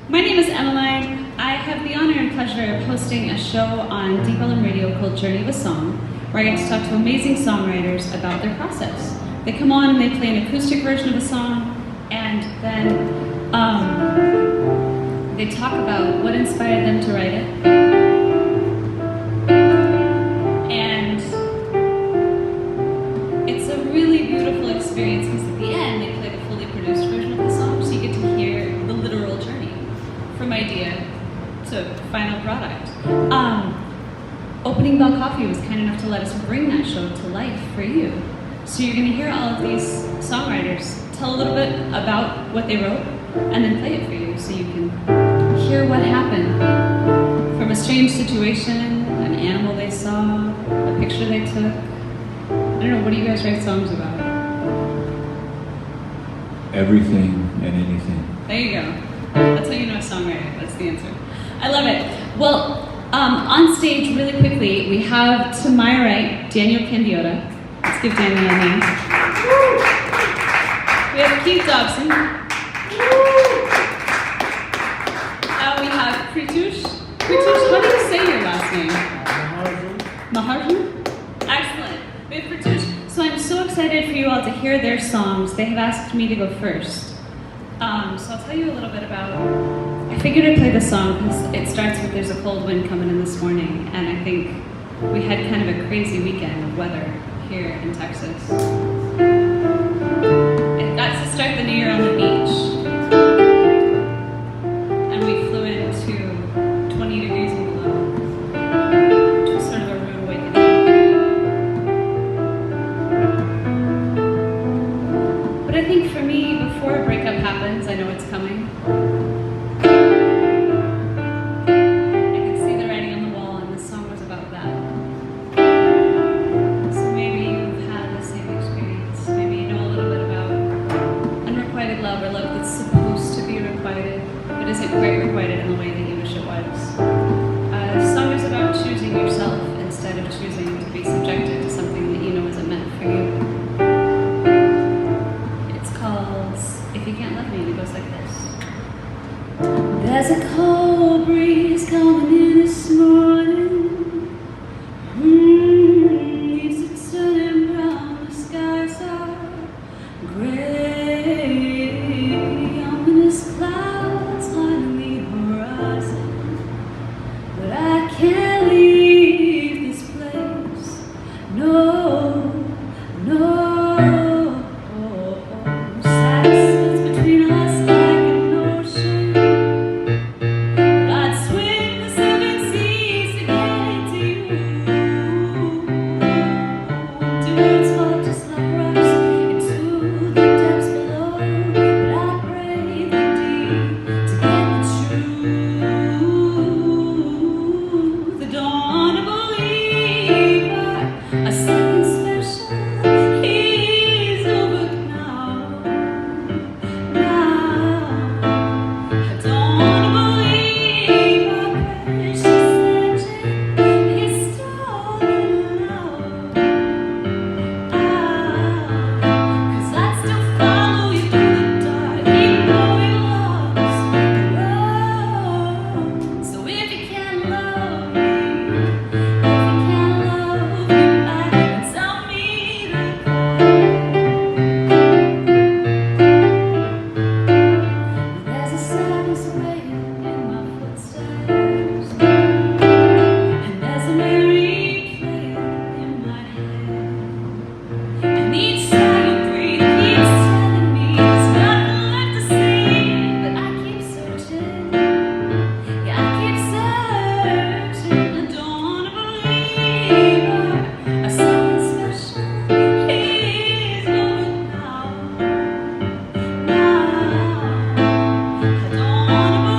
My name is Emmeline. I have the honor and pleasure of hosting a show on DLM Radio called Journey of a Song, where I get to talk to amazing songwriters about their process. They come on and they play an acoustic version of a song, and then they talk about what inspired them to write it. And it's a really beautiful experience because at the end they play the fully produced version of the song, so you get to hear the literal journey from idea to final product. Opening Bell Coffee was kind enough to let us bring that show to life for you. So you're going to hear all of these songwriters tell a little bit about what they wrote and then play it for you so you can hear what happened from a strange situation, an animal they saw, a picture they took. I don't know, what do you guys write songs about? Everything and anything. There you go. That's how you know a songwriter. That's the answer. I love it. Well, on stage, really quickly, we have to my right, Daniel Candiotta. Let's give Daniel a hand. We have Keith Dodson. We have Pritush. Pritush, how do you say your last name? Maharjan. Excellent. We have Pritush. So I'm so excited for you all to hear their songs. They have asked me to go first. So I'll tell you a little bit about, I figured I'd play the song because it starts with "There's a cold wind coming in this morning," and I think we had kind of a crazy weekend of weather here in Texas. It got to start the new year on the beach, and we flew into 20 degrees and below, which was sort of a rude awakening. But I think for me, before a breakup happens, I know it's coming. There's a cold breeze coming in this morning. Leaves are turning brown, the skies are gray. Ominous clouds lining the horizon, but I can't leave this place. No, no. Silence between us like an ocean. I don't wanna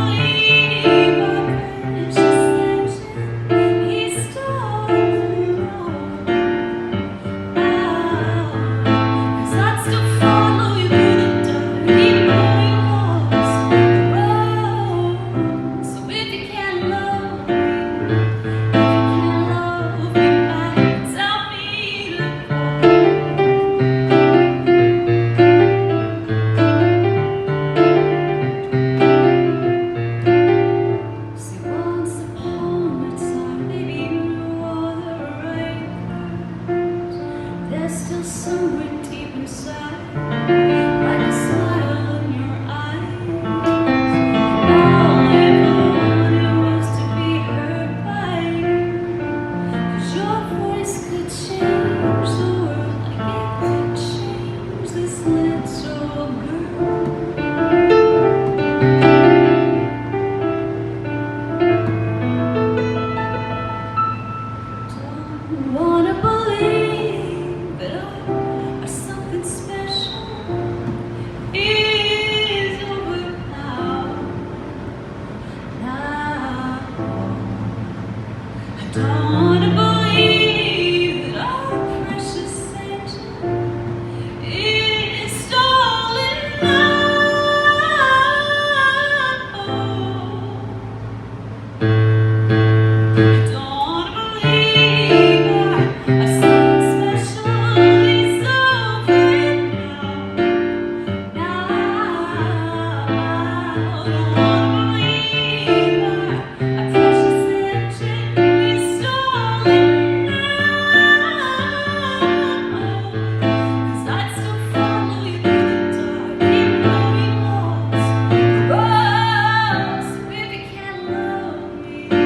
Don't believe that our precious engine is stalling now. Don't believe our something special is over now. Don't believe our precious engine is stalling now. 'Cause I'd still follow you through the dark, even though you lost. Cross if you can't love me, if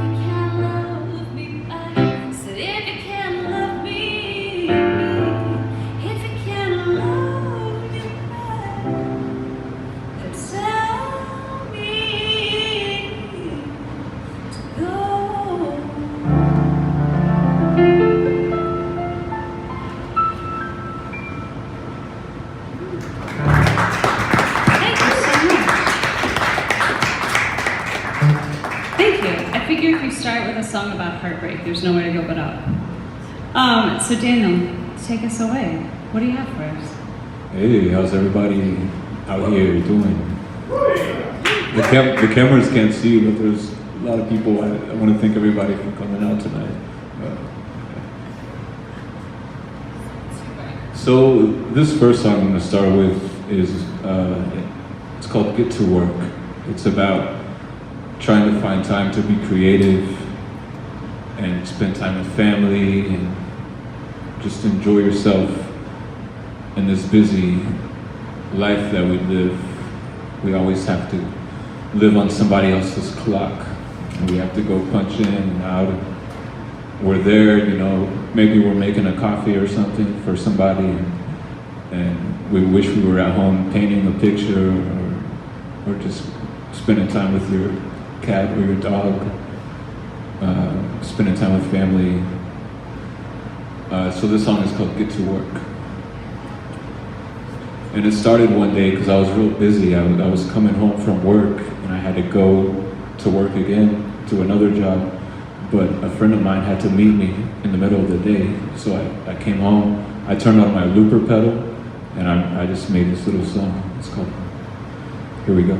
you can't love me back. Said if you can't love me, if you can't love me back, then tell me to go. Thank you so much. Thank you. I figure if you start with a song about heartbreak, there's nowhere to go but up. So Daniel, take us away. What do you have for us? Hey, how's everybody out here doing? The cameras can't see, but there's a lot of people. I want to thank everybody for coming out tonight. So this first song I'm going to start with is it's called "Get to Work." It's about trying to find time to be creative and spend time with family and just enjoy yourself in this busy life that we live. We always have to live on somebody else's clock, and we have to go punch in and out. We're there, you know, maybe we're making a coffee or something for somebody, and we wish we were at home painting a picture or just spending time with your cat or your dog, spending time with family. So this song is called "Get to Work." And it started one day because I was real busy. I was coming home from work and I had to go to work again, to another job. But a friend of mine had to meet me in the middle of the day. So I came home, I turned on my looper pedal, and I just made this little song. It's called Here We Go.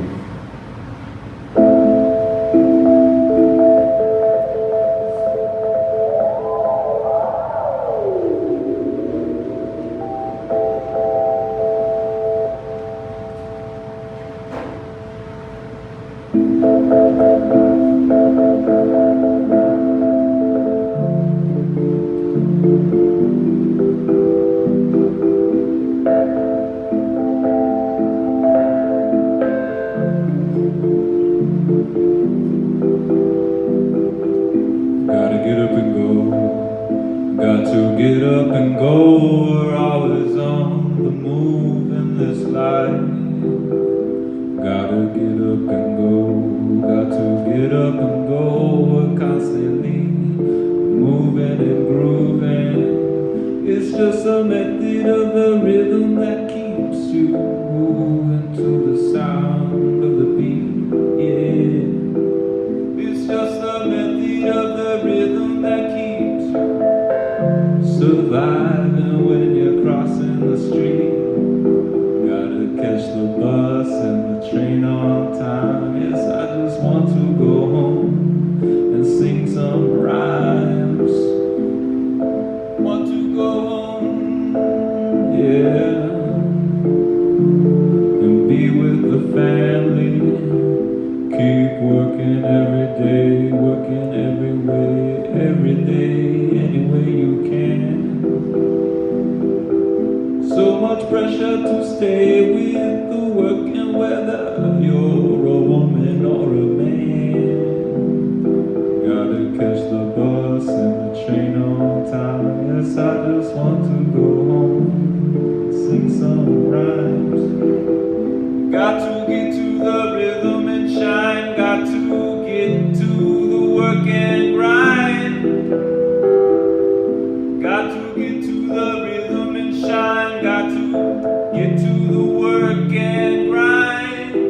Get to the work and grind.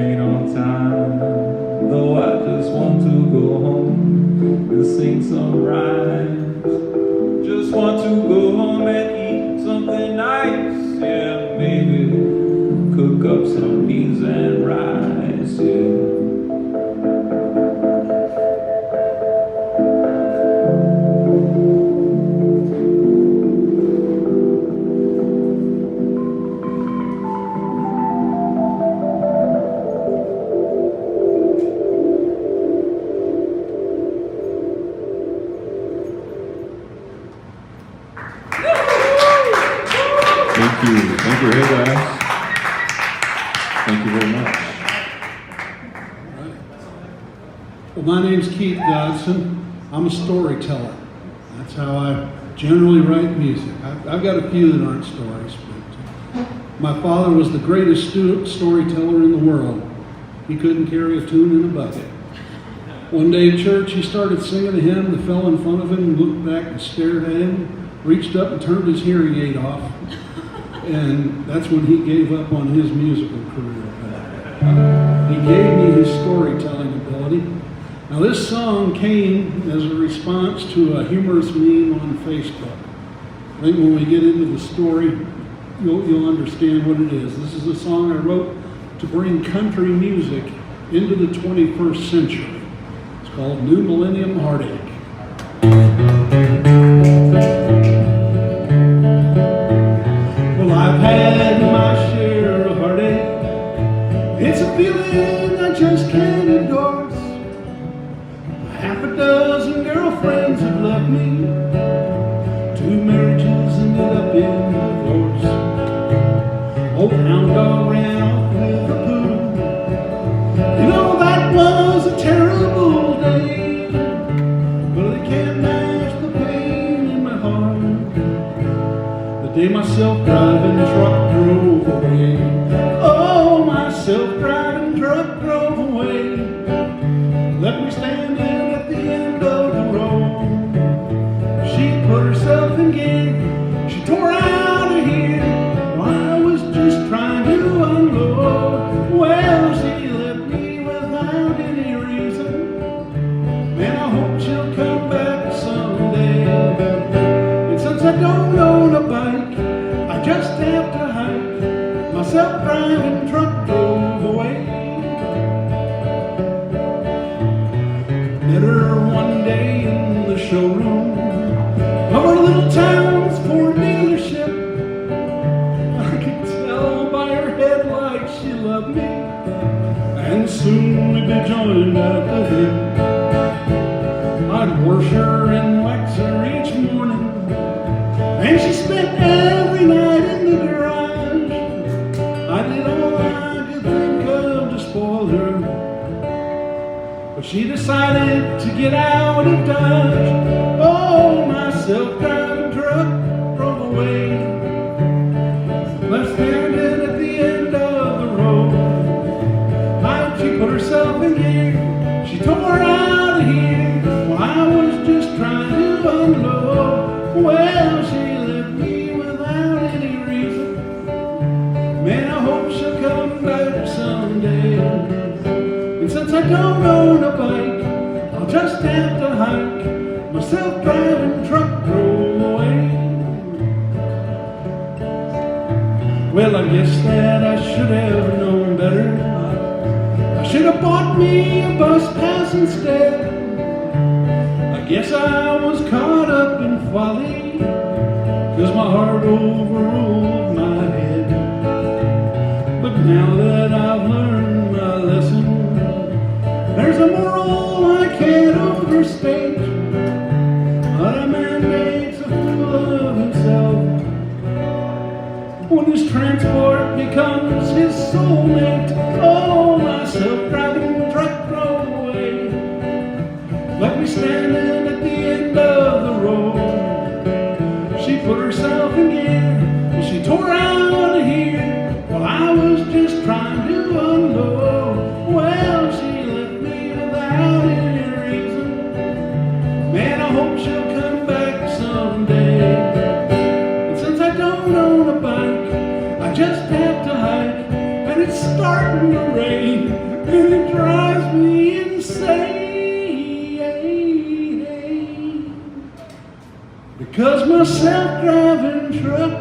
train on time. Though I just want to go home and sing some rhymes. Just want to go home and eat something nice. Yeah, maybe cook up some beans and rice. Yeah. Thank you, hey guys. Thank you very much. Well, my name's Keith Dodson. I'm a storyteller. That's how I generally write music. I've got a few that aren't stories, but my father was the greatest storyteller in the world. He couldn't carry a tune in a bucket. One day at church, he started singing a hymn. The fellow in front of him looked back and stared at him, reached up and turned his hearing aid off. And that's when he gave up on his musical career. He gave me his storytelling ability. Now this song came as a response to a humorous meme on Facebook. I think when we get into the story, you'll understand what it is. This is a song I wrote to bring country music into the 21st century. It's called New Millennium Heartache. I've had my share of heartache. It's a feeling I just can't endorse. Half a dozen girlfriends have left me. 2 marriages ended up in divorce. Old hound dog ran off with a poodle. You know that was a terrible day, but it can't match the pain in my heart. The day my self-driving truck drove away. Oh, my self-driving truck drove away. Left me standing at the end of the road. She put herself in gear. She tore out of here. While I was just trying to unload. Well, she left me without any reason. Man, I hope she'll come back someday. And since I don't own a bike, I just have to hike. My self-driving truck drove away. Met her one day in the showroom of our little town's Ford dealership. I could tell by her headlights she loved me, and soon we'd be joined at the hip. I'd wash her and wax her each morning, and she spent every night in the garage. I did all I could think of to spoil her, but she decided to get out of Dodge. Oh, my self-driving truck drove away. Left standing at the end of the road. She put herself in gear. She tore out of here. While I was just trying to unload. Well, she left me without any reason. Man, I hope she'll come back someday. And since I don't own a bike, I'll just have to hike. My self-driving truck drove away. Well, I guess that I should have known better. I should have bought me a bus pass instead. I guess I was caught up in folly, 'cause my heart overruled my head. But now that I've learned my lesson, there's a moral I can't overstate. But a man makes a fool of himself when his transport becomes his soulmate. Oh, my self-driving truck drove away. Left me standing at the end of the road. She put herself in gear and she tore out of here while I was just trying to unload. Well, she left me without any reason. Man, I hope she'll come back someday. And since I don't own a bike, I just have to hike, and it's starting to rain. drives me insane. Because my self-driving truck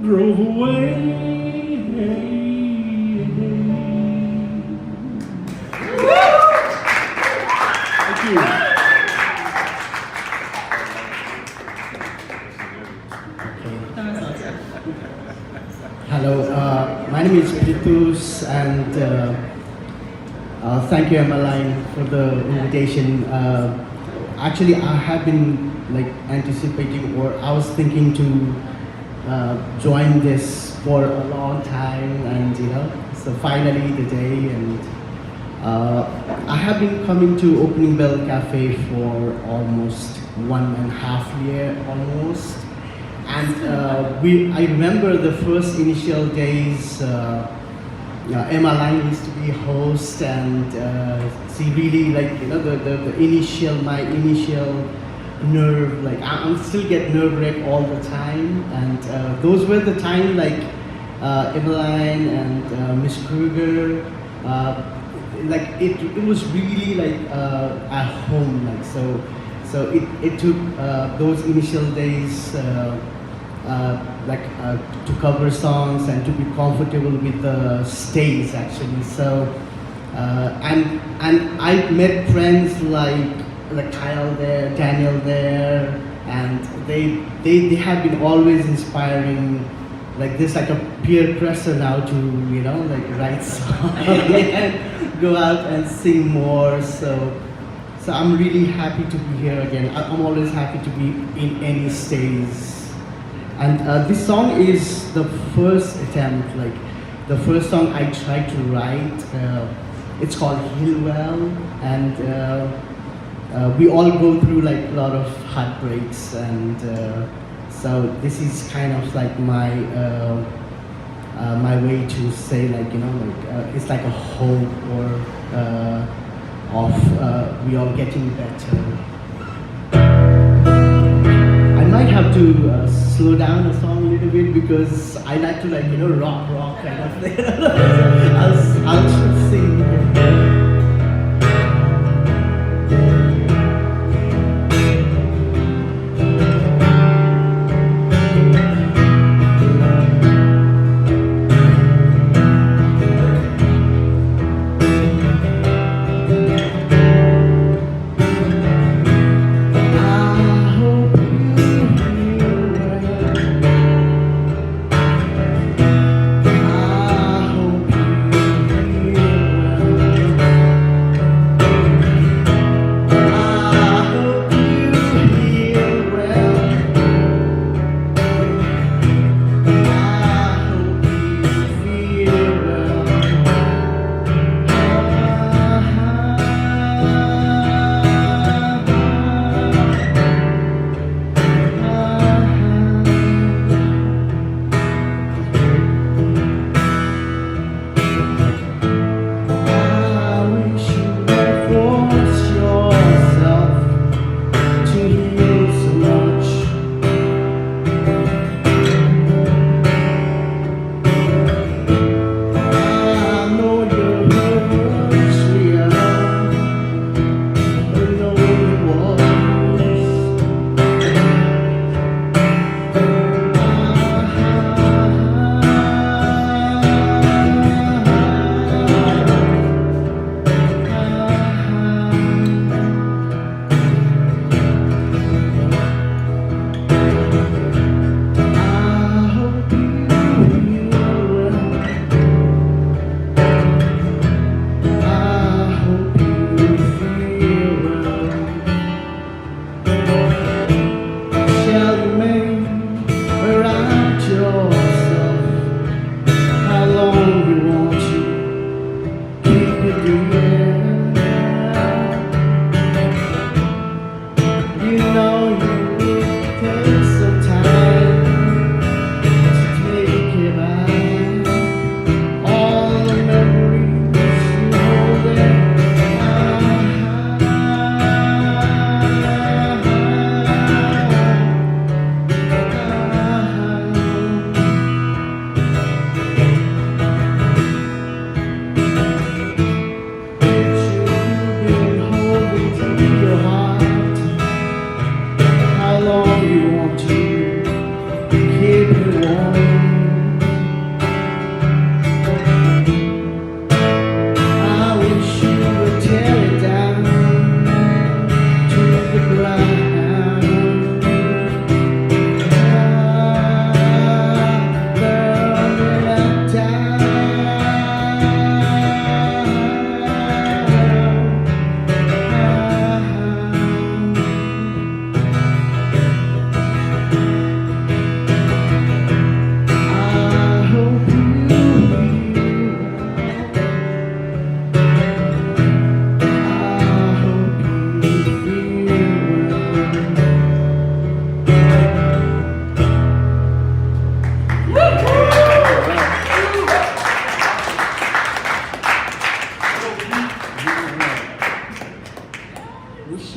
drove away. Thank you. That was awesome. Hello, my name is Pritush, and thank you, Emmeline, for the invitation. Actually, I have been like anticipating, or I was thinking to join this for a long time, and so finally the day. And I have been coming to Opening Bell Cafe for almost 1.5 years, almost. And I remember the first initial days. Emmeline used to be host, and she really my initial nerve, like I'm still get nerve wrecked all the time. And those were the time like Emmeline and Miss Kruger, like it was really like at home, like so it took those initial days to cover songs and to be comfortable with the stage, actually. So and I met friends like Kyle there, Daniel there, and they have been always inspiring. Like this, like a peer pressure now to like write songs and go out and sing more. So I'm really happy to be here again. I'm always happy to be in any stage. And this song is the first attempt, like the first song I tried to write. It's called Hillwell, and we all go through like a lot of heartbreaks, and so this is kind of like my my way to say like it's like a hope or of we all getting better. I might have to slow down the song a little bit because I like to rock kind of thing. I'll sing.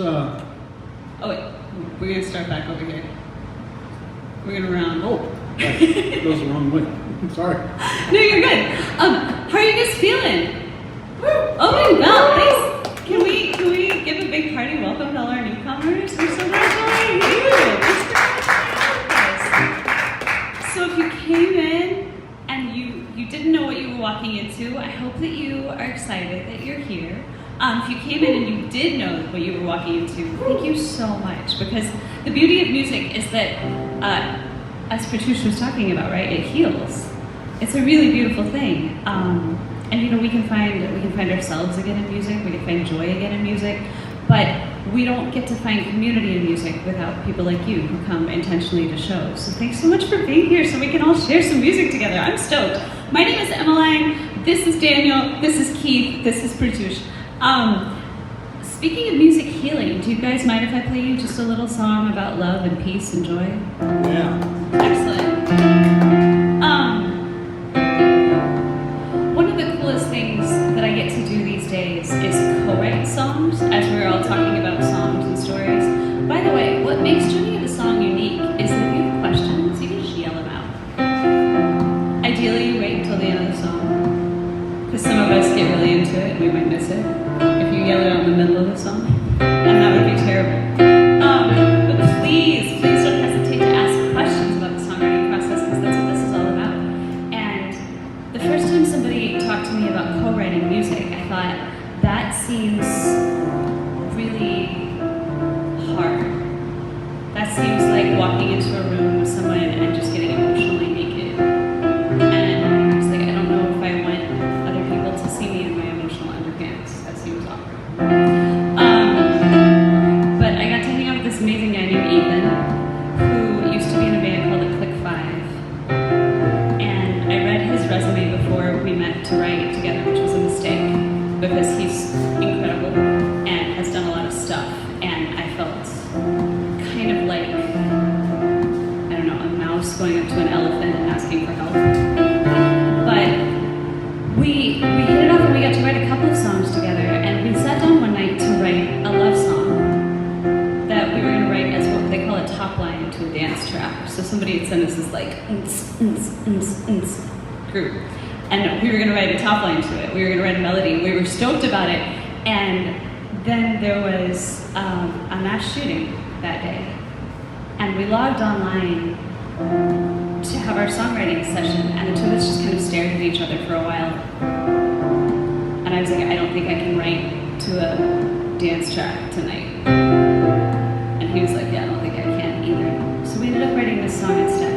Oh wait, we're gonna start back over here. We're gonna round. Oh, that goes the wrong way. I'm sorry. No, you're good. How are you guys feeling? Oh my God! Thanks. Can we give a big party welcome to all our newcomers? We're so glad to have you. Thanks for coming. So if you came in and you didn't know what you were walking into, I hope that you are excited that you're here. If you came in and you did know what you were walking into, thank you so much, because the beauty of music is that, as Pritush was talking about, right, it heals. It's a really beautiful thing, and you know we can find ourselves again in music. We can find joy again in music, but we don't get to find community in music without people like you who come intentionally to shows. So thanks so much for being here, so we can all share some music together. I'm stoked. My name is Emmeline. This is Daniel. This is Keith. This is Pritush. Speaking of music healing, do you guys mind if I play you just a little song about love and peace and joy? Yeah. Excellent. One of the coolest things that I get to do these days is co-write songs, as we're all talking about songs and stories. By the way, what makes Journey of a Song unique is that if you have questions, you can just yell them out. Ideally, you wait until the end of the song, because some of us get really into it and we might miss it. If you yell it out in the middle of the song, and that would be terrible. But please don't hesitate to ask questions about the songwriting process, because that's what this is all about. And the first time somebody talked to me about co-writing music, I thought, that seems really hard. That seems like walking into a room with someone and just getting emotionally naked. And I was like, I don't know if I want other people to see me in my emotional underpants. That seems awkward. But I got to hang out with this amazing guy named Ethan, who used to be in a band called the Click Five. And I read his resume before we met to write together, which was a mistake, because he's incredible and has done a lot of stuff. And I felt kind of like, I don't know, a mouse going up to an elephant and asking for help. But we hit it off and we got to write a couple of songs together, and we sat down one night to write a love song that we were going to write as what they call a top line to a dance track. So somebody had sent us this like group, and we were going to write a top line to it. We were going to write a melody. We were stoked about it, and then there was a mass shooting that day, and we logged online to have our songwriting session, and the two of us just kind of stared at each other for a while. And I was like, I don't think I can write to a dance track tonight. And he was like, yeah, I don't think I can either. So we ended up writing this song instead.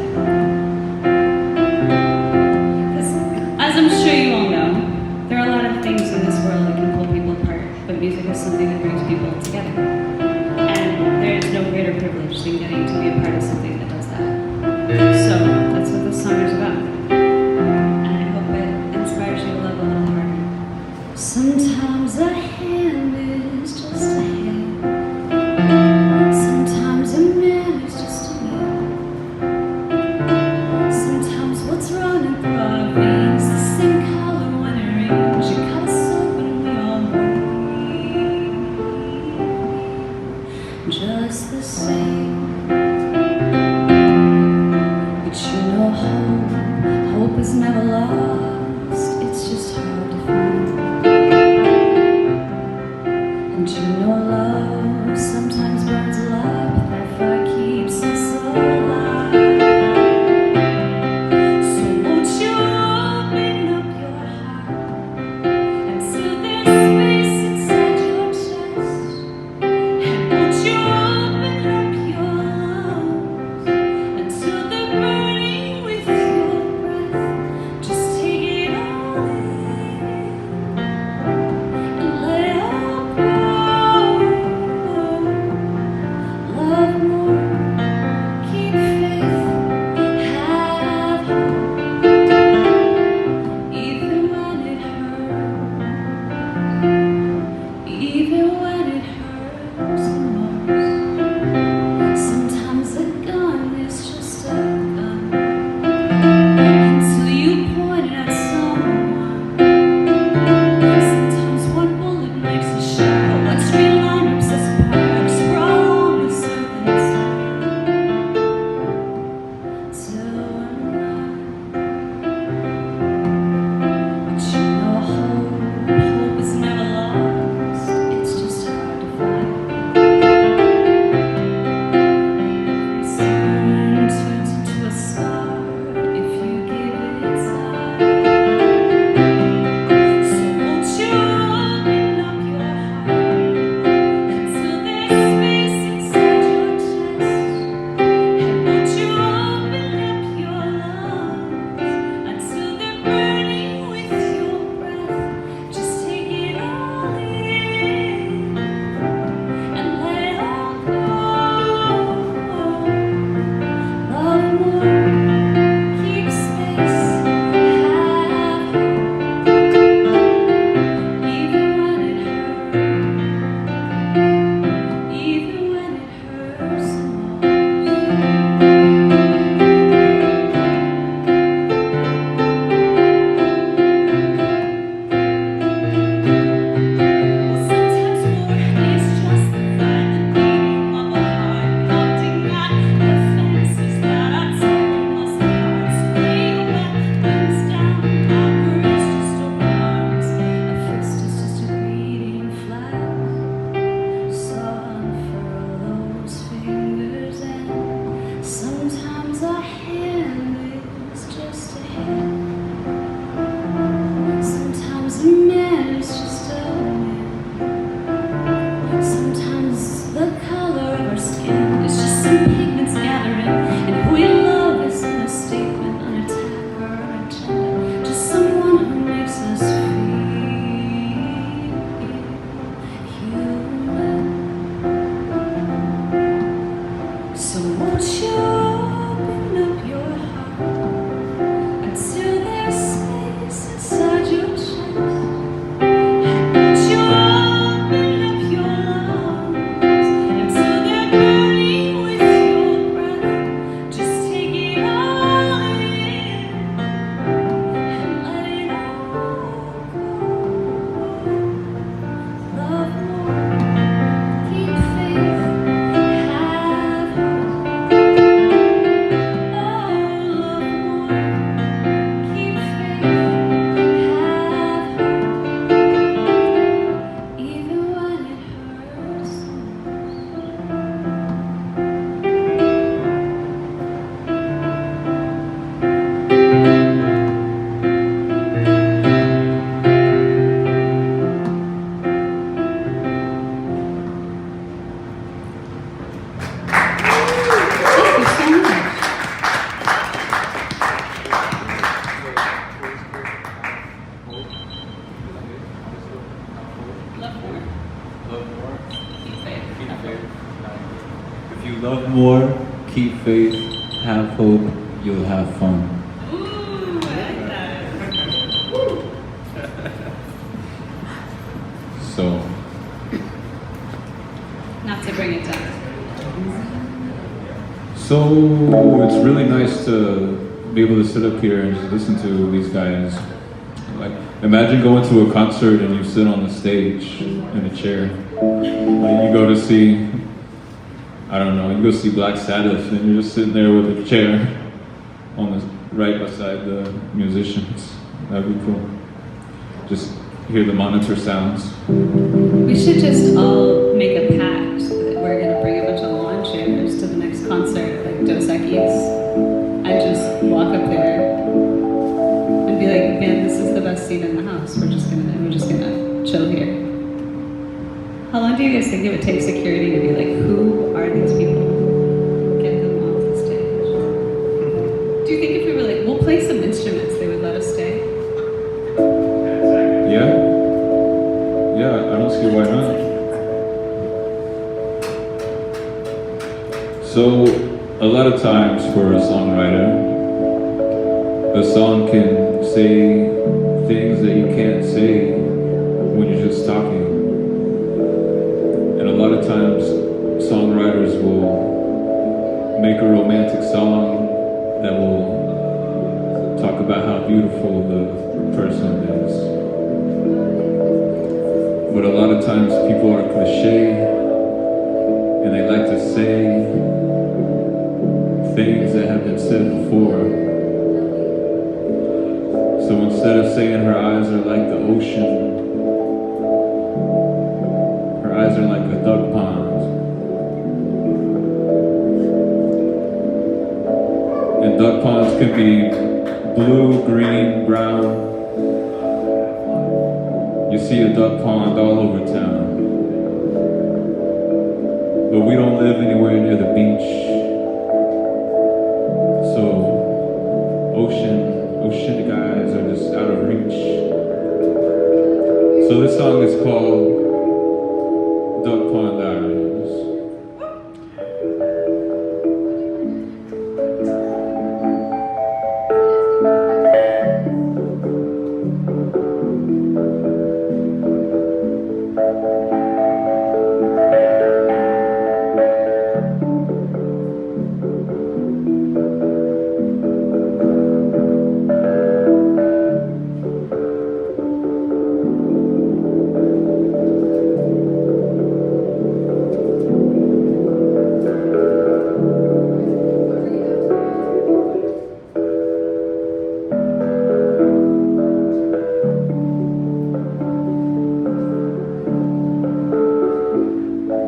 Because, as I'm sure you all know, there are a lot of things in this world that can pull people apart, but music is something that brings people together. And there is no greater privilege than getting to be a part of something that does that. So that's what this song is about. And I hope it inspires you to love a little harder. Sometimes a hand is just a hand. Sometimes a man is just a man. Sometimes what's running through our veins, the same color when it rains. You cut us open, we all bleed. Just the same. Hope is never lost, it's just hard to find. And you know Love more. Love more. Keep faith. Keep faith. If you love more, keep faith, have hope, you'll have fun. Ooh, I like that. So, Not to bring it down. so it's really nice to be able to sit up here and just listen to these guys. Like, imagine going to a concert and you sit on the stage in a chair. Like, you go to see, I don't know, you go see Black Sabbath and you're just sitting there with a chair on the right beside the musicians. That'd be cool. Just hear the monitor sounds. We should just all make a pact that we're going to bring a bunch of lawn chairs to the next concert, like Dos Equis, and just walk up there and be like, man, this is the best seat in the house. We're just gonna chill here. How long do you guys think it would take security to be like, who are these people? Get them off the stage. Do you think if we were like, we'll play some instruments, they would let us stay? Yeah? Yeah, I don't see why not. So, a lot of times for a songwriter, a song can say things that you can't say when you're just talking. And a lot of times, songwriters will make a romantic song that will talk about how beautiful the person is. But a lot of times people are cliche and they like to say things that have been said before. So instead of saying her eyes are like the ocean, her eyes are like a duck pond. And duck ponds can be blue, green, brown. You see a duck pond all over town. But we don't live anywhere near the beach. So ocean guys are just out of reach. So this song is called Duck Pond Diaries.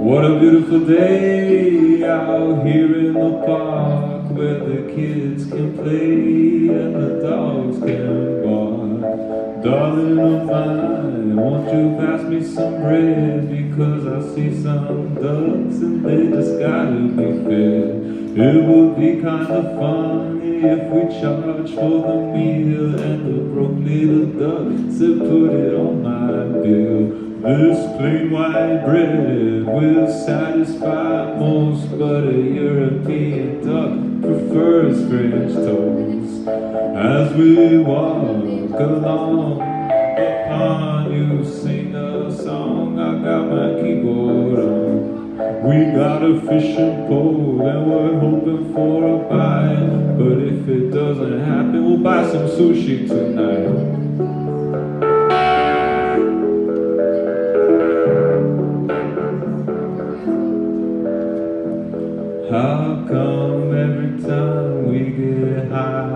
What a beautiful day out here in the park where the kids can play and the dogs can bark. Darling of mine, won't you pass me some bread because I see some ducks and they just gotta be fed. It would be kind of funny if we charge for the meal and the broke little duck said put it on my bill. This plain white bread will satisfy most, but a European duck prefers French toast. As we walk along the pond, you sing a song, I got my keyboard on. We got a fishing pole and we're hoping for a bite, but if it doesn't happen, we'll buy some sushi tonight. How come every time we get high,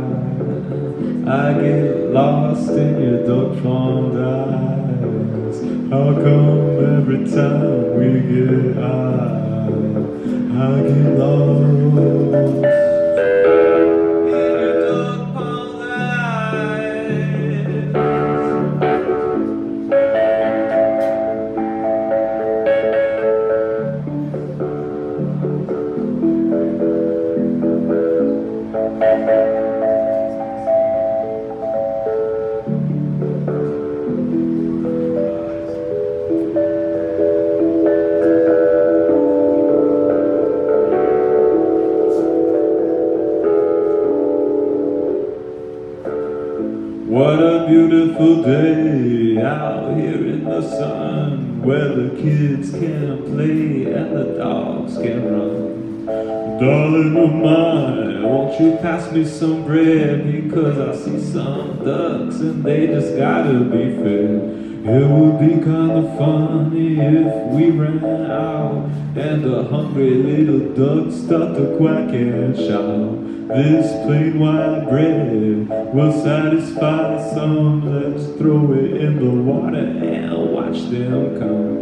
I get lost in your duck pond eyes? How come every time we get high, I get lost in your duck pond eyes? beautiful day out here in the sun, where the kids can play and the dogs can run. Darling of mine, won't you pass me some bread, because I see some ducks and they just gotta be fed. It would be kind of funny if we ran out and a hungry little duck start to quack and shout. This plain white bread will satisfy some. Let's throw it in the water and watch them come.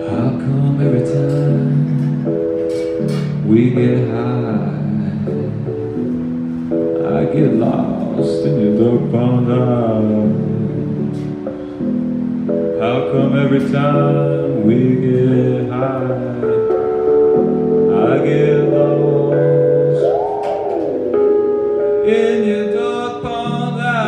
How come every time we get high, I get lost in your dark pond eyes? How come every time we get high, I get lost in your dark pond eyes?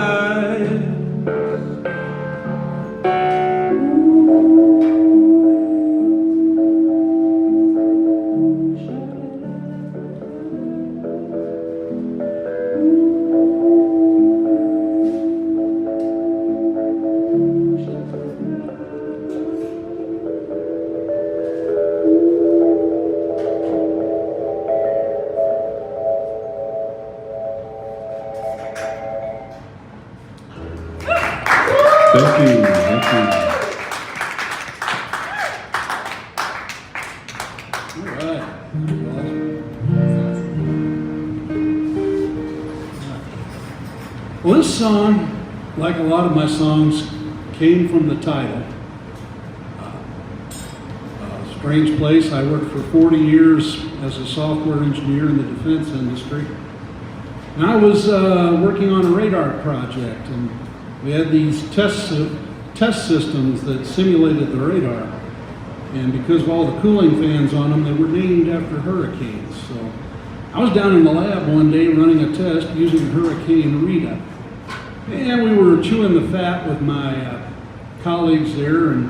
Thank you, thank you. All right. Well, this song, like a lot of my songs, came from the title. Strange place. I worked for 40 years as a software engineer in the defense industry. And I was working on a radar project, and we had these test systems that simulated the radar. And because of all the cooling fans on them, they were named after hurricanes. So I was down in the lab one day running a test using Hurricane Rita. And we were chewing the fat with my colleagues there. And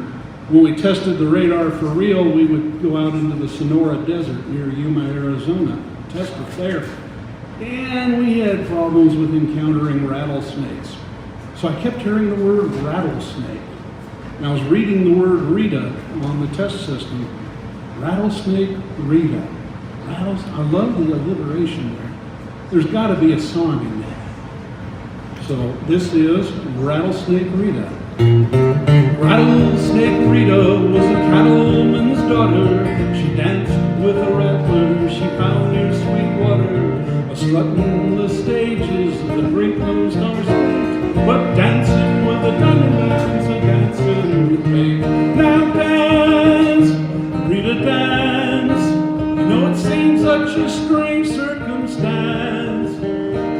when we tested the radar for real, we would go out into the Sonora Desert near Yuma, Arizona, test it there. And we had problems with encountering rattlesnakes. So I kept hearing the word rattlesnake. And I was reading the word Rita on the test system. Rattlesnake Rita. I love the alliteration there. There's got to be a song in that. So this is Rattlesnake Rita. Rattlesnake Rita was a cattleman's daughter. She danced with a rattler. She found near Sweetwater. Strutting the stages of the Brinkley Star State, but dancing with the Diamondbacks and dancing with me. Now dance, Rita, dance. You know it seems such a strange circumstance.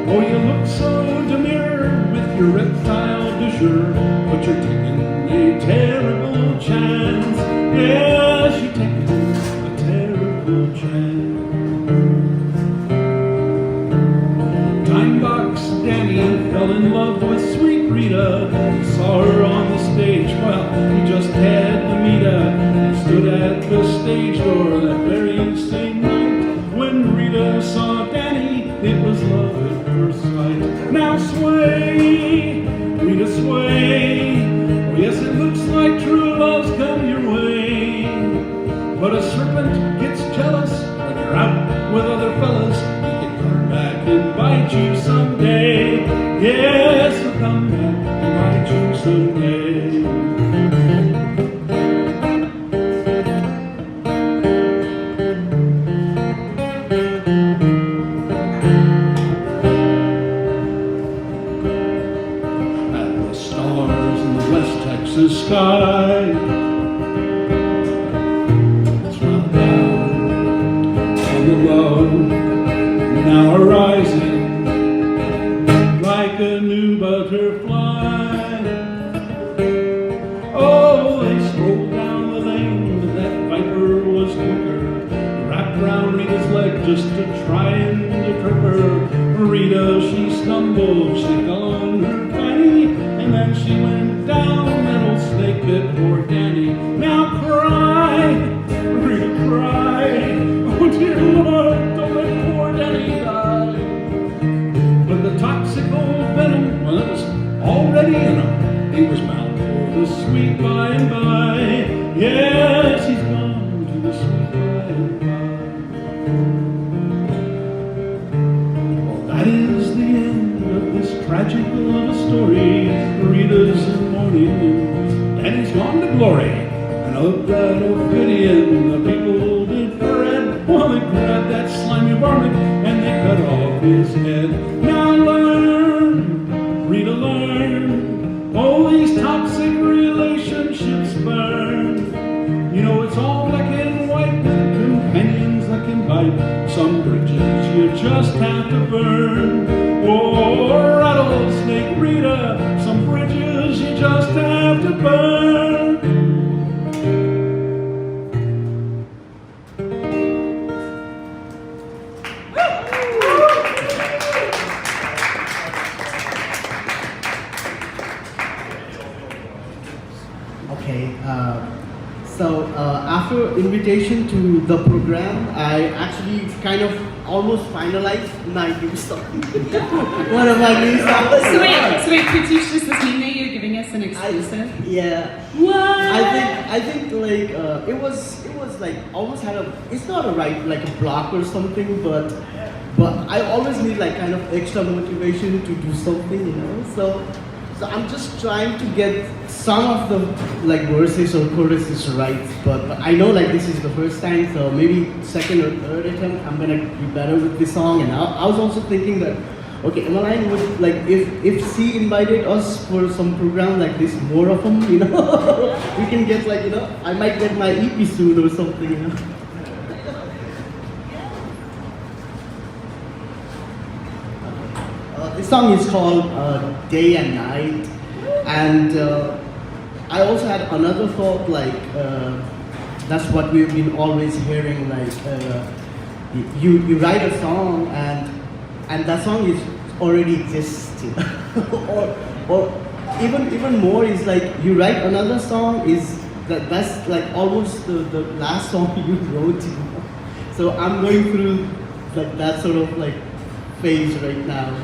Oh, you look so demure with your reptile douceur, but you're taking a terrible chance. Yes, you're taking a terrible chance. Danny fell in love with sweet Rita. He saw her on the stage, well, he just had to meet her. He stood at the stage door that very same night. When Rita saw Danny, it was love at first sight. Now sway, Rita, sway. Oh yes, it looks like true love's come your way. But a serpent gets jealous when you're out with other fellas. Back and bite you someday. Yes, he'll come back and bite you someday. At the stars in the West Texas sky, smile down on the road. Now arising like a new butterfly. Oh, they strolled down the lane, but that viper was quicker. Wrapped round Rita's leg just to try and trip her. Rita, she stumbled, she fell on by and by. Yes, he's gone to the sweet by and by. Well, that is the end of this tragic little story. Rita's in mourning and Daddy's gone to glory. And of that Ophidian, the people did parade. Well, they grabbed that slimy varmint and they cut off his head. Now learn, Rita, learn. All these toxic relationships burn. You know it's all black and white with companions that can bite. Some bridges you just have to burn. Oh, rattlesnake Rita, some bridges you just have to burn. Okay, so after invitation to the program, I actually kind of almost finalized my new song. One of my new songs. So wait, Pritush, does this mean that you're giving us an exclusive? Yeah. What? I think like it was like almost had a, it's not a right like a block or something, but I always need like kind of extra motivation to do something, you know. So I'm just trying to get some of the like verses or choruses right, but I know like this is the first time, so maybe second or third attempt I'm gonna be better with this song. And I was also thinking that okay, Emmeline would like if she invited us for some program like this, more of them, you know, we can get like, you know, I might get my EP soon or something, you know. This song is called Day and Night, and I also had another thought like that's what we've been always hearing, like you write a song and that song is already exists, you know? or even more is like you write another song is that's like almost the last song you wrote, you know? So I'm going through like that sort of like phase right now.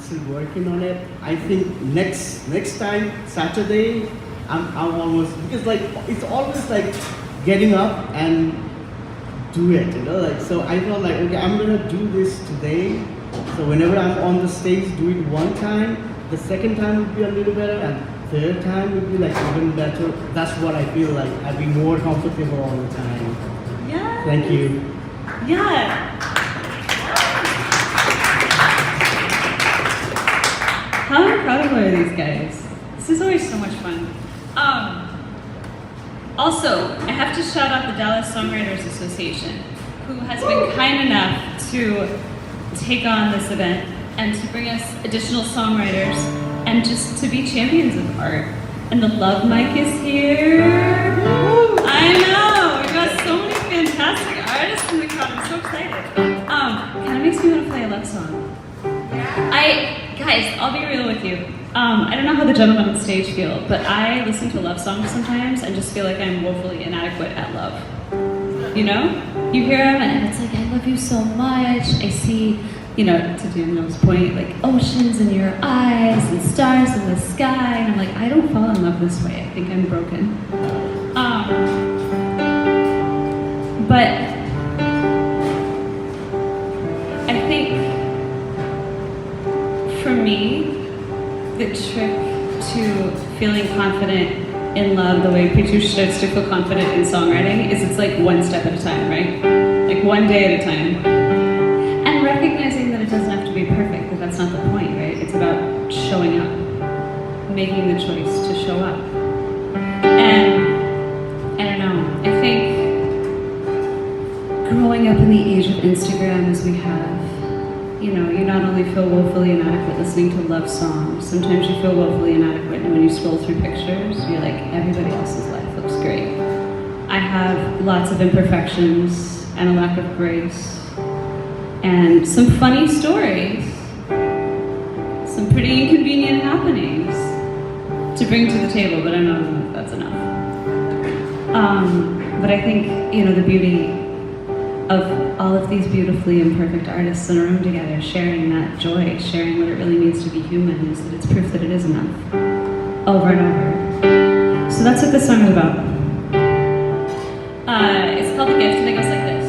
still working on it. I think next time Saturday, I'm almost, because like it's always like getting up and do it, you know, like, so I felt like, okay, I'm gonna do this today. So whenever I'm on the stage, do it one time. The second time would be a little better, and third time would be like even better. That's what I feel like. I'd be more comfortable all the time. Yeah. Thank you. Yeah. How incredible are these guys? This is always so much fun. Also, I have to shout out the Dallas Songwriters Association, who has been kind enough to take on this event and to bring us additional songwriters and just to be champions of art. And the Love Mic is here. I know, we've got so many fantastic artists in the crowd. I'm so excited. Kind of makes me want to play a love song. Guys, I'll be real with you. I don't know how the gentlemen on stage feel, but I listen to love songs sometimes and just feel like I'm woefully inadequate at love. You know? You hear them and it's like, I love you so much. I see, you know, to Daniel's point, like oceans in your eyes and stars in the sky. And I'm like, I don't fall in love this way. I think I'm broken. But I think for me, the trick to feeling confident in love, the way Pritush starts to feel confident in songwriting, is it's like one step at a time, right? Like one day at a time. And recognizing that it doesn't have to be perfect, that that's not the point, right? It's about showing up, making the choice to show up. And I don't know, I think growing up in the age of Instagram as we have, you know, you not only feel woefully inadequate listening to love songs, sometimes you feel woefully inadequate and when you scroll through pictures, you're like, everybody else's life looks great. I have lots of imperfections and a lack of grace and some funny stories, some pretty inconvenient happenings to bring to the table, but I don't know if that's enough. But I think, you know, the beauty of all of these beautifully imperfect artists in a room together, sharing that joy, sharing what it really means to be human, is that it's proof that it is enough, over and over. So that's what this song is about. It's called The Gift, and it goes like this.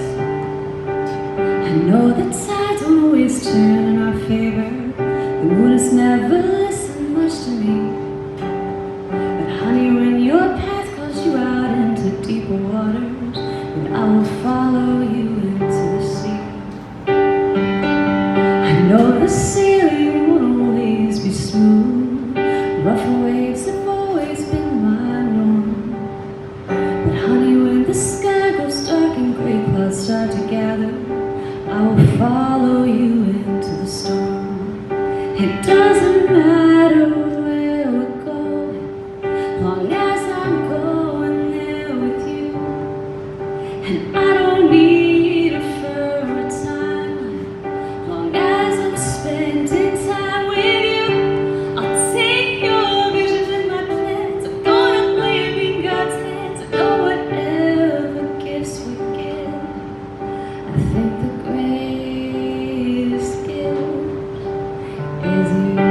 I know that tides don't always turn in our favor, the moon has never listened much to me, but honey, when your path calls you out into deeper waters, then I will follow you into the sea. I know the sailing won't always be smooth, rough waves have always been my norm, but honey, when the sky goes dark and gray clouds start to gather, I will follow you into the storm. It doesn't matter where we're going, long as I'm going there with you. And I don't need a firm timeline, long as I'm spending time with you. I'll take your vision and my plans, I'm gonna lay them in God's hands. I know whatever gifts we give, I think the greatest gift is you.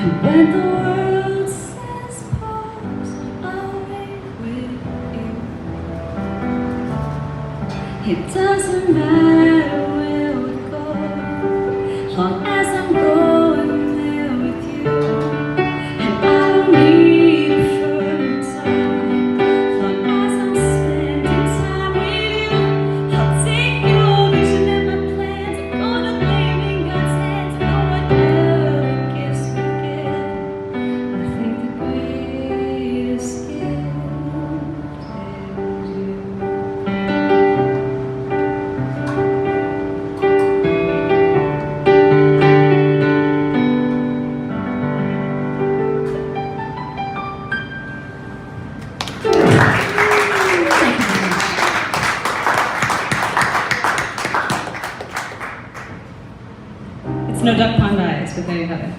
And when the world says pause, I'll wait with you. It doesn't matter where we go, long as I'm going there with you. And I don't need a further time, long as I'm spending time with you. I'll take your vision and my plans. I'm gonna lay in God's hands. And whatever gifts we get, I think the greatest gift is you. It's no duck pond eyes, but there you have it.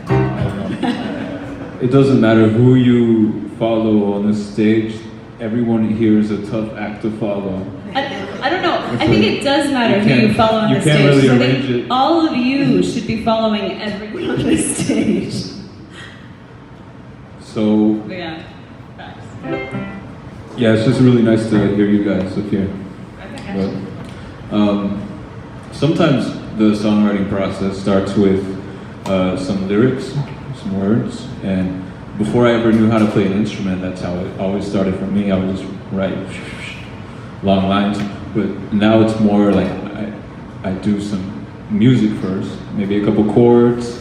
It doesn't matter who you follow on the stage. Everyone here is a tough act to follow. I don't know. I think it does matter who you follow on you the stage. can't really So I arrange think it. all of you should be following everyone on the stage. So But yeah, facts. yeah, it's just really nice to hear you guys up here. Okay. But, sometimes the songwriting process starts with some lyrics, some words, and before I ever knew how to play an instrument, that's how it always started for me. I would just write long lines, but now it's more like I do some music first, maybe a couple chords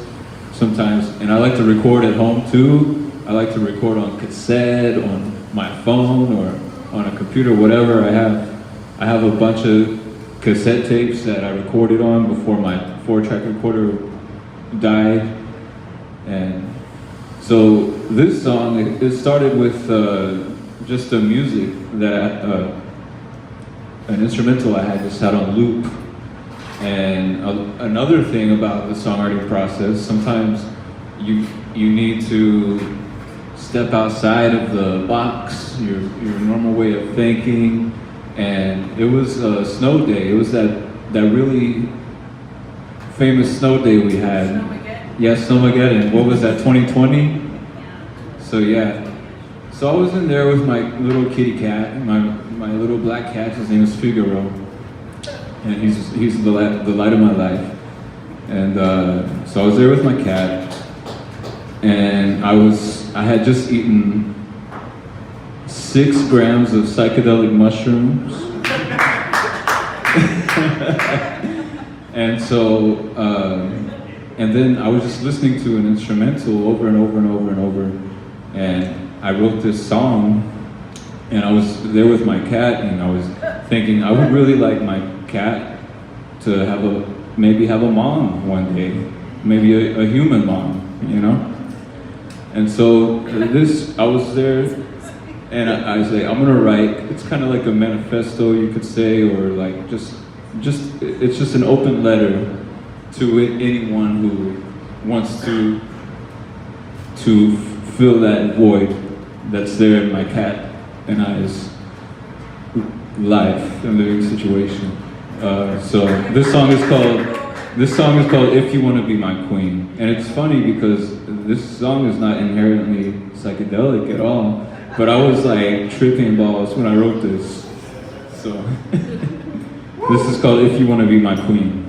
sometimes, and I like to record at home too. I like to record on cassette, on my phone, or on a computer, whatever I have. I have a bunch of cassette tapes that I recorded on before my 4-track recorder died. And so this song, it started with just a music that, an instrumental I had just had on loop. And another thing about the songwriting process, sometimes you need to step outside of the box, your normal way of thinking. And it was a snow day. It was that really famous snow day we had. Snowmageddon. Yeah, Snowmageddon. What was that, 2020? So yeah. So I was in there with my little kitty cat, my little black cat. His name is Figaro, and he's the light of my life. And so I was there with my cat, and I had just eaten 6 grams of psychedelic mushrooms. And so, and then I was just listening to an instrumental over and over and over and over. And I wrote this song, and I was there with my cat, and I was thinking I would really like my cat to maybe have a mom one day, maybe a human mom, you know? And so I was there, and I was like, I'm gonna write, it's kind of like a manifesto, you could say, or like it's just an open letter to anyone who wants to fill that void that's there in my cat and I's life and living situation. So this song is called If You Want to Be My Queen. And it's funny because this song is not inherently psychedelic at all, but I was like tripping balls when I wrote this. So this is called If You Want to Be My Queen.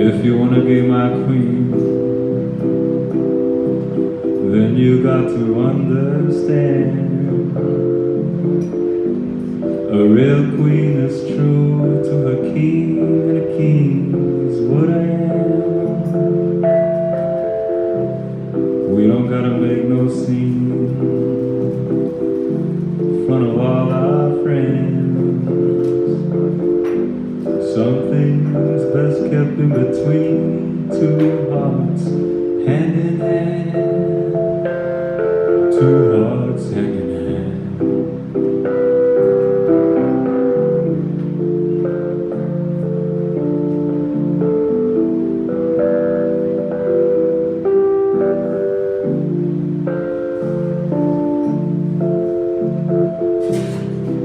If you wanna be my queen, then you got to understand. A real queen is true to her king, and a king is what I am. We don't gotta make no scene in front of all our friends. Some things best kept in between two hearts, hand in hand. Two hearts hand in hand.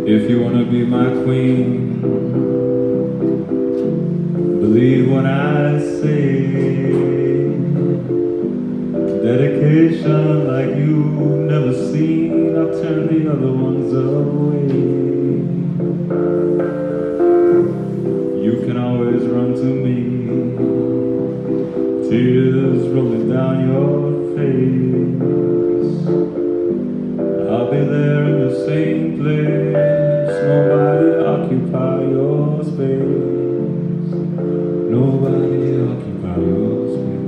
If you wanna be my queen, believe what I say. Dedication like you've never seen. I'll turn the other ones away. You can always run to me, tears rolling down your face. I'll be there in the same place. Nobody occupy your space. Nobody occupy your space.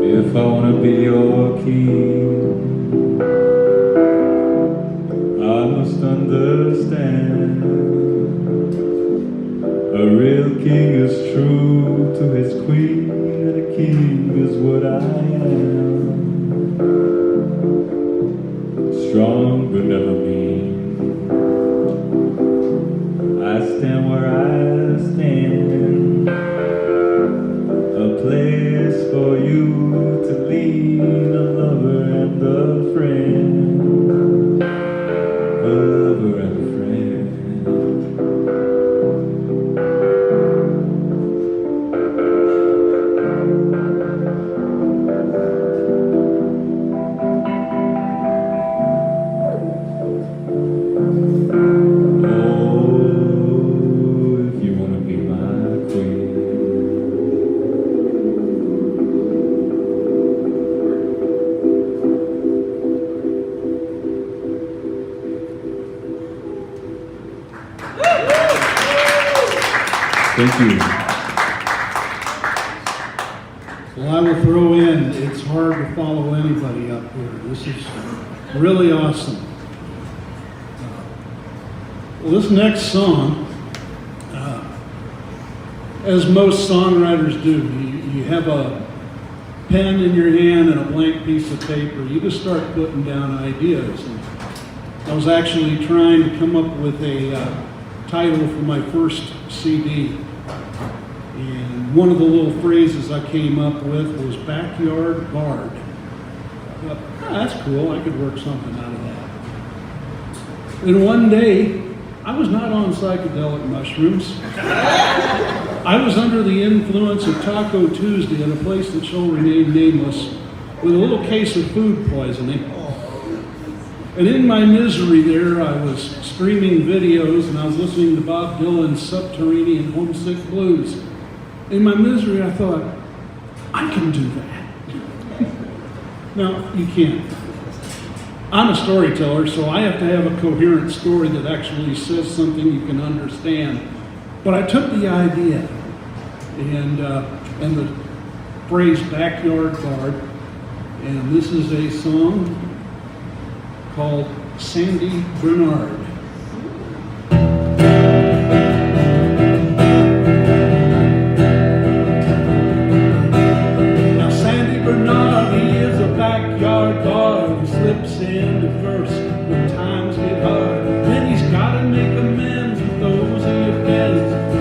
If I wanna be your king, I must understand. A real king is true to his queen, and a king is what I am. Strong but never mean. I stand where I stand. A place for you to lean, a lover and a friend. A lover and a friend. Oh, if you wanna be my queen. Thank you. Well, I will throw in, it's hard to follow anybody up here. This is really awesome. Well, this next song, as most songwriters do, you have a pen in your hand and a blank piece of paper. You just start putting down ideas. And I was actually trying to come up with a title for my first CD. And one of the little phrases I came up with was backyard bard. I thought, that's cool, I could work something out of that. And one day, I was not on psychedelic mushrooms. I was under the influence of Taco Tuesday at a place that shall remain nameless with a little case of food poisoning. And in my misery there, I was streaming videos and I was listening to Bob Dylan's Subterranean Homesick Blues. In my misery, I thought, I can do that. No, you can't. I'm a storyteller, so I have to have a coherent story that actually says something you can understand. But I took the idea and the phrase backyard bard, and this is a song called Sandy Bernard. Now Sandy Bernard, he is a backyard bard who slips into first when times get hard. Then he's gotta make amends with those he offends.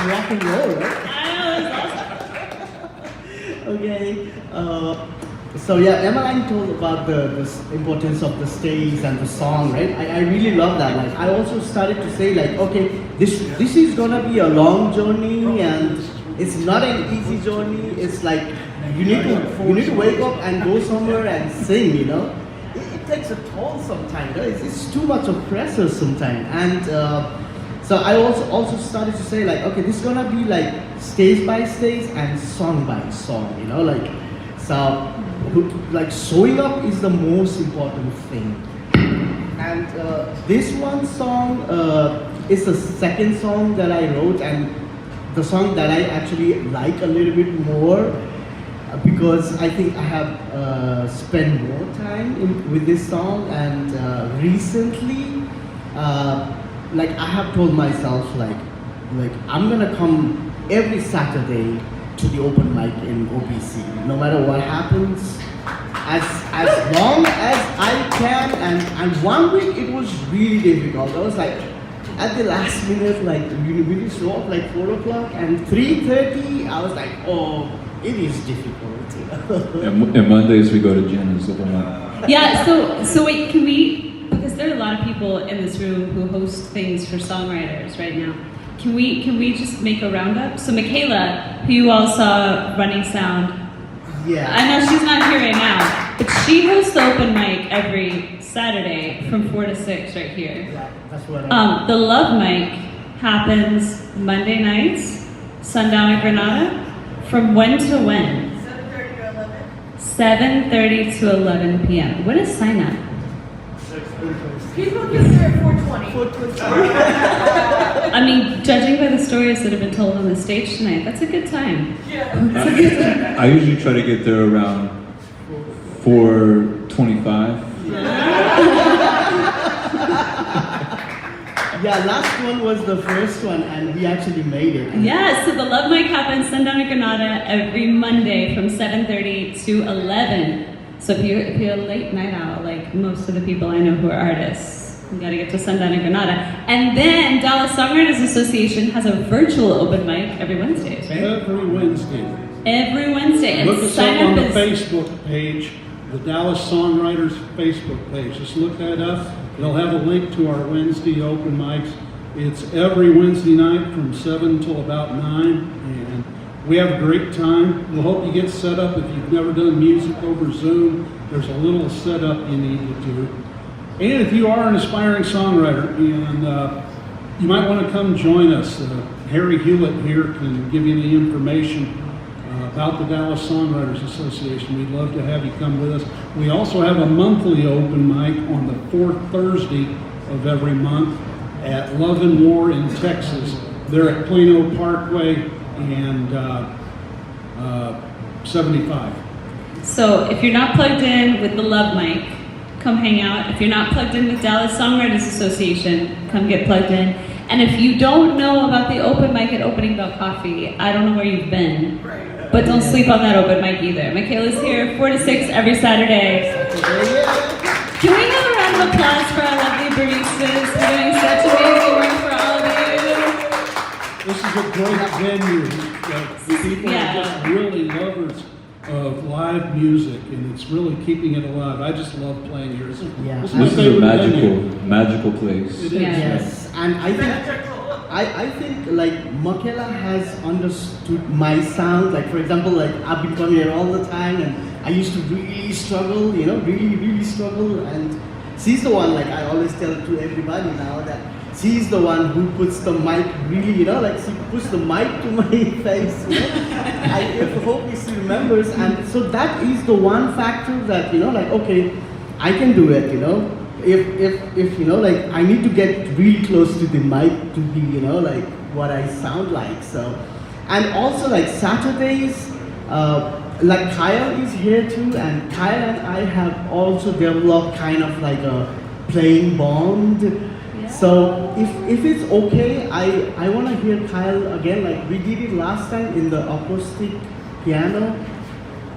rock and roll, right? I know, that's awesome. Okay. So yeah, Emmeline told about the importance of the stage and the song, right? I really love that. Like I also started to say like, okay, this is gonna be a long journey and it's not an easy journey. It's like you need to wake up and go somewhere and sing, you know. It takes a toll sometimes. Right? It's too much of pressure sometimes. And so I also started to say like, okay, this is gonna be like stage by stage and song by song, you know, like so. Like showing up is the most important thing. And this one song is the second song that I wrote and the song that I actually like a little bit more because I think I have spent more time with this song and recently like I have told myself like I'm gonna come every Saturday to the open mic in OPC, no matter what happens, as long as I can. And one week it was really difficult. I was like, at the last minute, like we show up like 4 o'clock and 3:30. I was like, oh, it is difficult. And Mondays we go to Jenna's open mic. Yeah, so wait, can we, because there are a lot of people in this room who host things for songwriters right now. Can we just make a roundup? So Michaela, who you all saw running sound, Yeah. I know she's not here right now, but she hosts the open mic every Saturday from 4 to 6 right here. Yeah, that's what The Love Mic happens Monday nights, sundown at Granada, from when to when? 7:30 to 11 p.m. What is sign up? People get there at 4:20. I mean, judging by the stories that have been told on the stage tonight, that's a good time. Yeah. I usually try to get there around 4:25. Yeah, last one was the first one, and we actually made it. Yeah, so the Love Mic happens sundown at Granada every Monday from 7:30 to 11. So if you're a late night owl, like most of the people I know who are artists, you gotta get to sundown at Granada. And then Dallas Songwriters Association has a virtual open mic every Wednesday, right? Every Wednesday. Every Wednesday. And Look us up sign on up the is Facebook page, the Dallas Songwriters Facebook page. Just look that up. It'll have a link to our Wednesday open mics. It's every Wednesday night from 7 till about 9, and we have a great time. We'll hope you get set up. If you've never done music over Zoom, there's a little setup you need to do. And if you are an aspiring songwriter, and you might want to come join us. Harry Hewlett here can give you the information about the Dallas Songwriters Association. We'd love to have you come with us. We also have a monthly open mic on the 4th Thursday of every month at Love and War in Texas. They're at Plano Parkway and 75. So if you're not plugged in with the Love Mic, come hang out. If you're not plugged in with Dallas Songwriters Association, come get plugged in. And if you don't know about the open mic at Opening Bell Coffee, I don't know where you've been. But don't sleep on that open mic either. Michaela's here 4 to 6 every Saturday. Can we have a round of applause for our lovely baristas for doing such amazing work for all of you? This is a great venue. People Yeah. are just really lovers of live music, and it's really keeping it alive. I just love playing here. Yeah. This is my This is a favorite venue. magical place. It is. Yeah. Yes, and I think like Michaela has understood my sound. Like for example, like I've been coming here all the time, and I used to really struggle, you know, really struggle. And she's the one, like I always tell to everybody now that she's the one who puts the mic really, you know, like she puts the mic to my face. You know? I hope she remembers, and so that is the one factor that you know, like okay, I can do it, you know. If you know, like I need to get really close to the mic to be, you know, like what I sound like. So, and also like Saturdays, like Kyle is here too, and Kyle and I have also developed kind of like a playing bond. Yeah. So if it's okay, I want to hear Kyle again. Like we did it last time in the acoustic piano.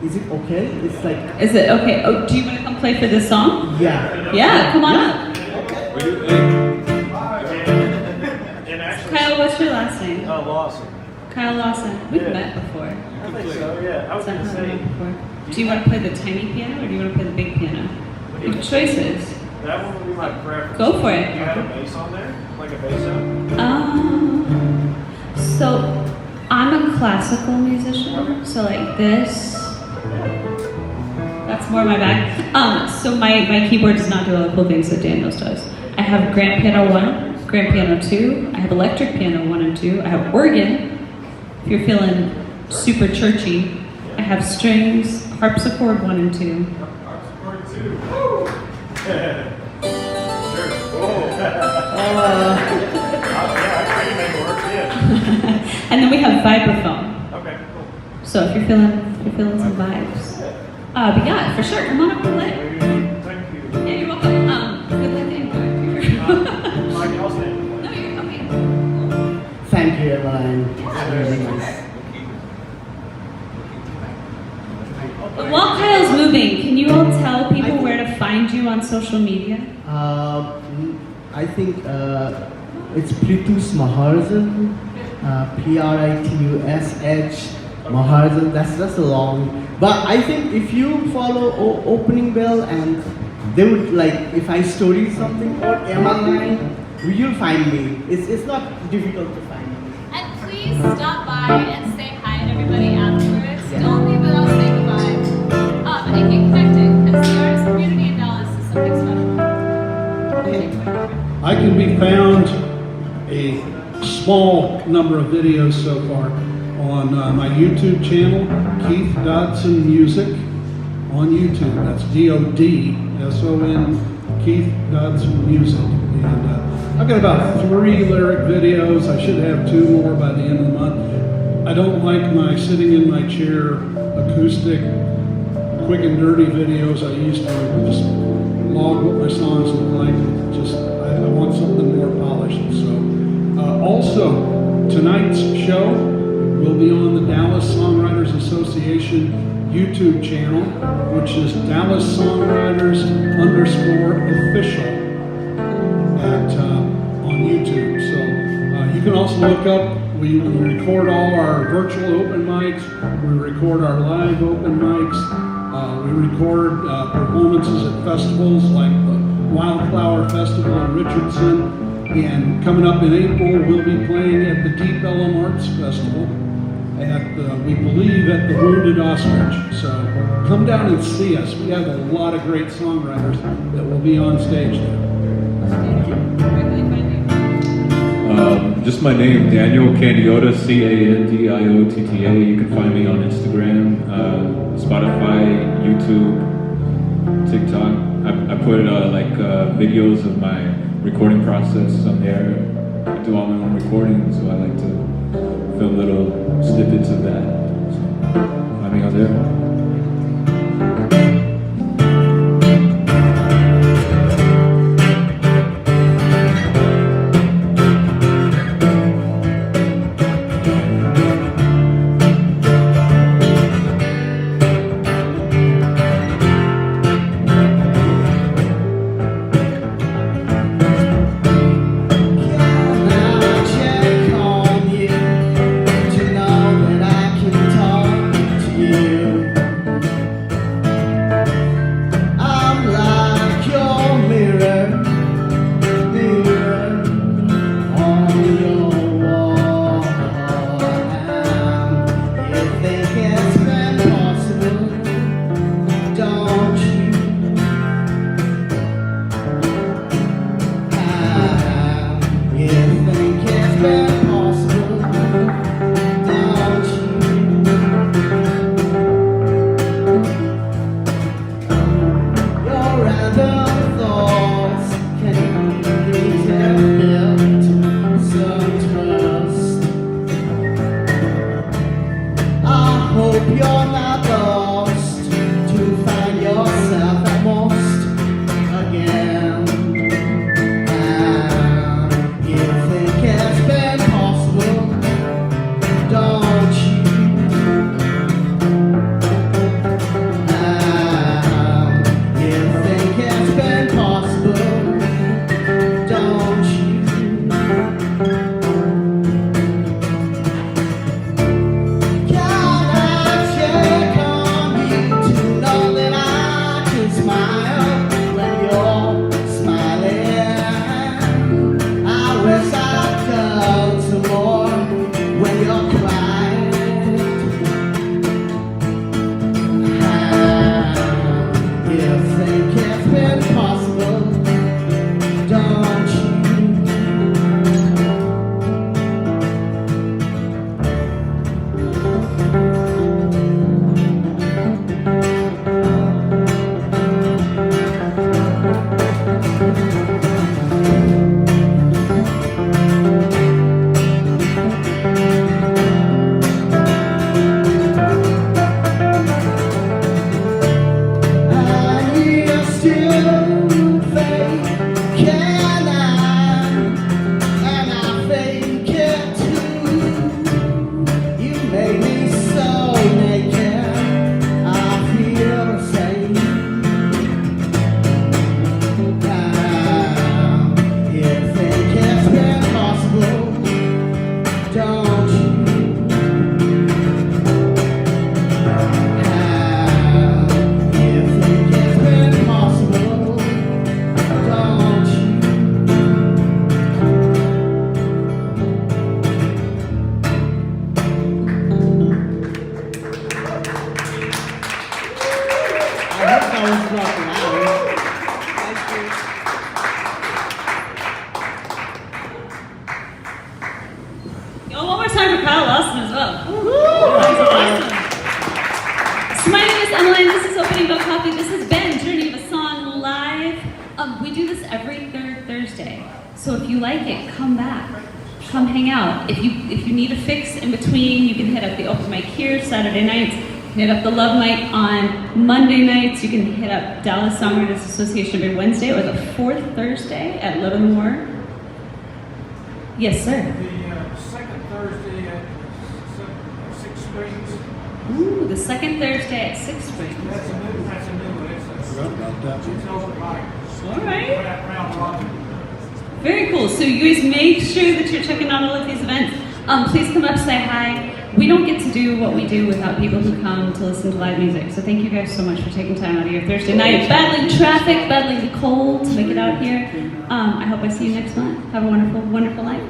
Is it okay? It's like Is it okay? Oh, do you want to come play for this song? yeah. Yeah, come on up. And actually, Kyle, what's your last name? Lawson. Kyle Lawson. We've Yeah. met before. I think so, yeah. I was So I gonna haven't say, met before. Do you want to play the tiny piano or do you want to play the big piano? You have choices. that one would be my preference. Go for it. Do you have a bass on there? Like a bass sound? So I'm a classical musician, so like this. That's more my bag. So my keyboard does not do all the cool things that Daniel's does. I have grand piano 1, grand piano 2, I have electric piano 1 and 2, I have organ, if you're feeling super churchy. I have strings, harpsichord 1 and 2. Harpsichord 2. Woo! Sure. Whoa. Yeah, I can make it work, yeah. And then we have vibraphone. Okay, cool. So if you're feeling some vibes. But yeah, for sure, come on up and play. Thank you. Yeah, you're welcome. Good luck anywhere here. Mike, I'll stand. No, you're okay. Thank you, Emmeline. It's really nice. While Kyle's moving, can you all tell people where to find you on social media? I think it's Pritush Maharjan, Pritush Maharjan. That's a long. But I think if you follow Opening Bell and they would like if I story something or Emmeline, you'll find me. It's not difficult to find me. And please stop by and say hi to everybody afterwards. Yeah. Don't leave without saying goodbye. And get connected because the artist community in Dallas is something special. I can be found a small number of videos so far on my YouTube channel, Keith Dodson Music on YouTube. That's DODSON, Keith Dodson Music. And I've got about 3 lyric videos. I should have 2 more by the end of the month. I don't like my sitting in my chair acoustic quick and dirty videos. I used to just log what my songs look like. I want something more polished. So also tonight's show will be on the Dallas Songwriters Association YouTube channel, which is Dallas Songwriters _official on YouTube. So you can also look up. We record all our virtual open mics. We record our live open mics. We record performances at festivals like the Wildflower Festival in Richardson. And coming up in April, we'll be playing at the Deep Ellum Arts Festival we believe at the Wounded Ostrich. So come down and see us. We have a lot of great songwriters that will be on stage there. Thank you. Where can they find you? Just my name, Daniel Candiotta, Candiotta. You can find me on Instagram, Spotify, YouTube, TikTok. I put videos of my recording process on there. I do all my own recordings, so I like to film little snippets of that. So find me on there. To know that I can talk to you. every third Thursday. So if you like it, come back. Come hang out. If you need a fix in between, you can hit up the open mic here Saturday nights. Hit up the Love Mic on Monday nights. You can hit up Dallas Songwriters Association every Wednesday or the fourth Thursday at Livermore. Yes, sir. The second Thursday at 6 Springs. Ooh, the second Thursday at 6 Springs. That's a new one. Forgot about that one. It's over like All right. round robin. Very cool. So you guys make sure that you're checking out all of these events. Please come up, say hi. We don't get to do what we do without people who come to listen to live music. So thank you guys so much for taking time out of your Thursday night, battling traffic, battling the cold to make it out here. I hope I see you next month. Have a wonderful, wonderful night.